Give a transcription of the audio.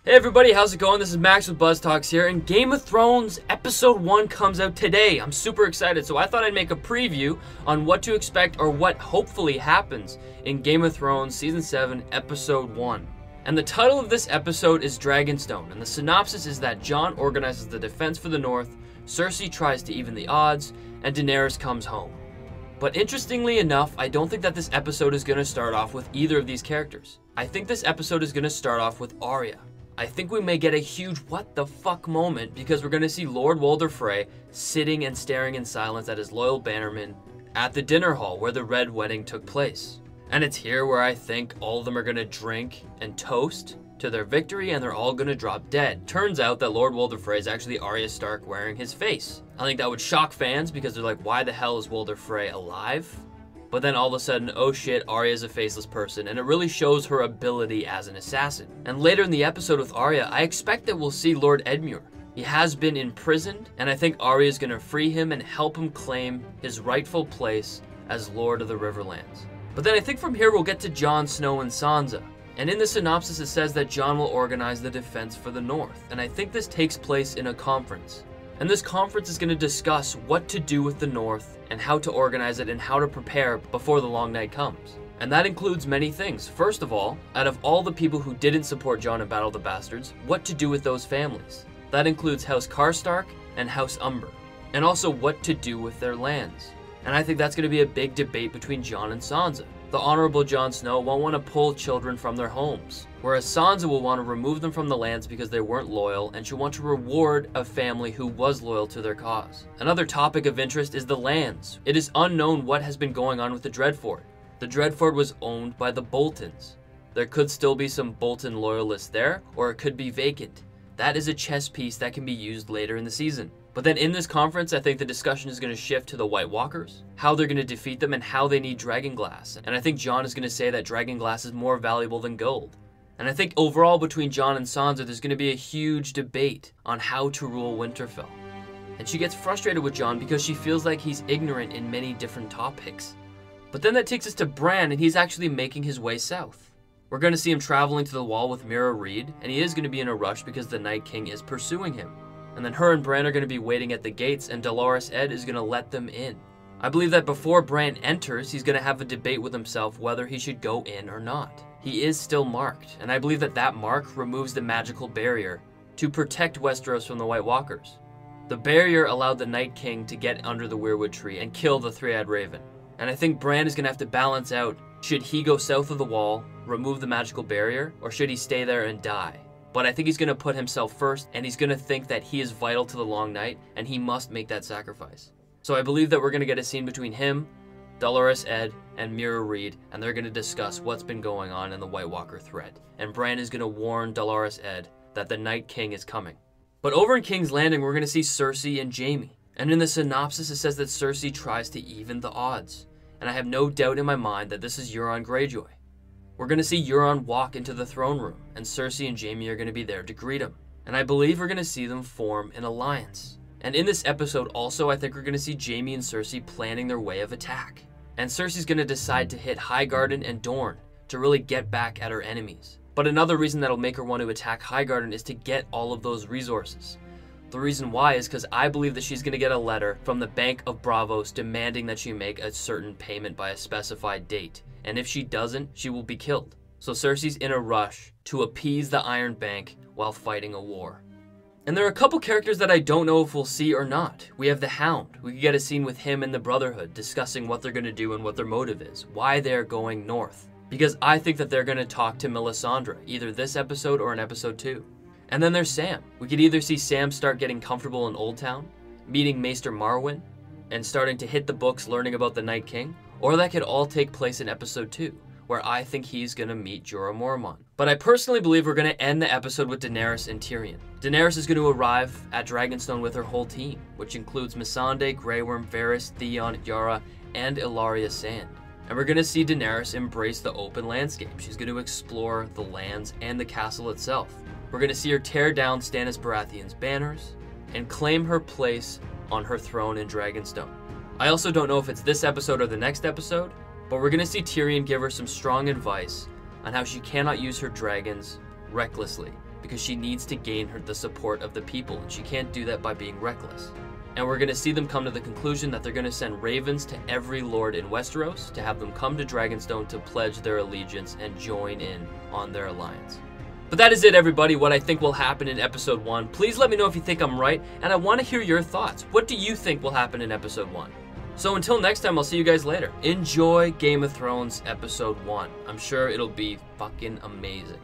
Hey everybody, how's it going? This is Max with BuzzTox here, and Game of Thrones Episode 1 comes out today. I'm super excited, so I thought I'd make a preview on what to expect or what hopefully happens in Game of Thrones Season 7, Episode 1. And the title of this episode is Dragonstone, and the synopsis is that Jon organizes the defense for the North, Cersei tries to even the odds, and Daenerys comes home. But interestingly enough, I don't think that this episode is going to start off with either of these characters. I think this episode is going to start off with Arya. I think we may get a huge what the fuck moment because we're going to see Lord Walder Frey sitting and staring in silence at his loyal bannermen at the dinner hall where the Red Wedding took place. And it's here where I think all of them are going to drink and toast to their victory and they're all going to drop dead. Turns out that Lord Walder Frey is actually Arya Stark wearing his face. I think that would shock fans because they're like, why the hell is Walder Frey alive? But then all of a sudden, oh shit, Arya's a faceless person, and it really shows her ability as an assassin. And later in the episode with Arya, I expect that we'll see Lord Edmure. He has been imprisoned, and I think Arya's gonna free him and help him claim his rightful place as Lord of the Riverlands. But then I think from here we'll get to Jon Snow and Sansa. And in the synopsis it says that Jon will organize the defense for the North, and I think this takes place in a conference. And this conference is going to discuss what to do with the North and how to organize it and how to prepare before the long night comes. And that includes many things. First of all, out of all the people who didn't support Jon in Battle of the Bastards, what to do with those families. That includes House Karstark and House Umber. And also what to do with their lands. And I think that's going to be a big debate between Jon and Sansa. The Honorable Jon Snow won't want to pull children from their homes, whereas Sansa will want to remove them from the lands because they weren't loyal, and she'll want to reward a family who was loyal to their cause. Another topic of interest is the lands. It is unknown what has been going on with the Dreadfort. The Dreadfort was owned by the Boltons. There could still be some Bolton loyalists there, or it could be vacant. That is a chess piece that can be used later in the season. But then in this conference, I think the discussion is going to shift to the White Walkers, how they're going to defeat them, and how they need Dragonglass. And I think Jon is going to say that Dragonglass is more valuable than gold. And I think overall between Jon and Sansa, there's going to be a huge debate on how to rule Winterfell. And she gets frustrated with Jon because she feels like he's ignorant in many different topics. But then that takes us to Bran, and he's actually making his way south. We're going to see him traveling to the Wall with Mira Reed, and he is going to be in a rush because the Night King is pursuing him. And then her and Bran are going to be waiting at the gates, and Dolorous Edd is going to let them in. I believe that before Bran enters, he's going to have a debate with himself whether he should go in or not. He is still marked, and I believe that that mark removes the magical barrier to protect Westeros from the White Walkers. The barrier allowed the Night King to get under the Weirwood tree and kill the Three-Eyed Raven. And I think Bran is going to have to balance out, should he go south of the wall, remove the magical barrier, or should he stay there and die? But I think he's going to put himself first, and he's going to think that he is vital to the Long Night, and he must make that sacrifice. So I believe that we're going to get a scene between him, Dolorous Edd, and Mira Reed, and they're going to discuss what's been going on in the White Walker thread. And Bran is going to warn Dolorous Edd that the Night King is coming. But over in King's Landing, we're going to see Cersei and Jaime. And in the synopsis, it says that Cersei tries to even the odds. And I have no doubt in my mind that this is Euron Greyjoy. We're going to see Euron walk into the throne room, and Cersei and Jaime are going to be there to greet him. And I believe we're going to see them form an alliance. And in this episode also, I think we're going to see Jaime and Cersei planning their way of attack. And Cersei's going to decide to hit Highgarden and Dorne to really get back at her enemies. But another reason that'll make her want to attack Highgarden is to get all of those resources. The reason why is because I believe that she's going to get a letter from the Bank of Bravos demanding that she make a certain payment by a specified date. And if she doesn't, she will be killed. So Cersei's in a rush to appease the Iron Bank while fighting a war. And there are a couple characters that I don't know if we'll see or not. We have the Hound. We could get a scene with him and the Brotherhood discussing what they're going to do and what their motive is, why they're going north. Because I think that they're going to talk to Melisandre, either this episode or in episode 2. And then there's Sam. We could either see Sam start getting comfortable in Old Town, meeting Maester Marwyn, and starting to hit the books learning about the Night King, or that could all take place in episode 2, where I think he's going to meet Jorah Mormont. But I personally believe we're going to end the episode with Daenerys and Tyrion. Daenerys is going to arrive at Dragonstone with her whole team, which includes Missandei, Grey Worm, Varys, Theon, Yara, and Ilaria Sand. And we're going to see Daenerys embrace the open landscape. She's going to explore the lands and the castle itself. We're going to see her tear down Stannis Baratheon's banners and claim her place on her throne in Dragonstone. I also don't know if it's this episode or the next episode, but we're going to see Tyrion give her some strong advice on how she cannot use her dragons recklessly, because she needs to gain the support of the people, and she can't do that by being reckless. And we're going to see them come to the conclusion that they're going to send ravens to every lord in Westeros to have them come to Dragonstone to pledge their allegiance and join in on their alliance. But that is it, everybody, what I think will happen in episode 1. Please let me know if you think I'm right, and I want to hear your thoughts. What do you think will happen in episode 1? So until next time, I'll see you guys later. Enjoy Game of Thrones episode 1. I'm sure it'll be fucking amazing.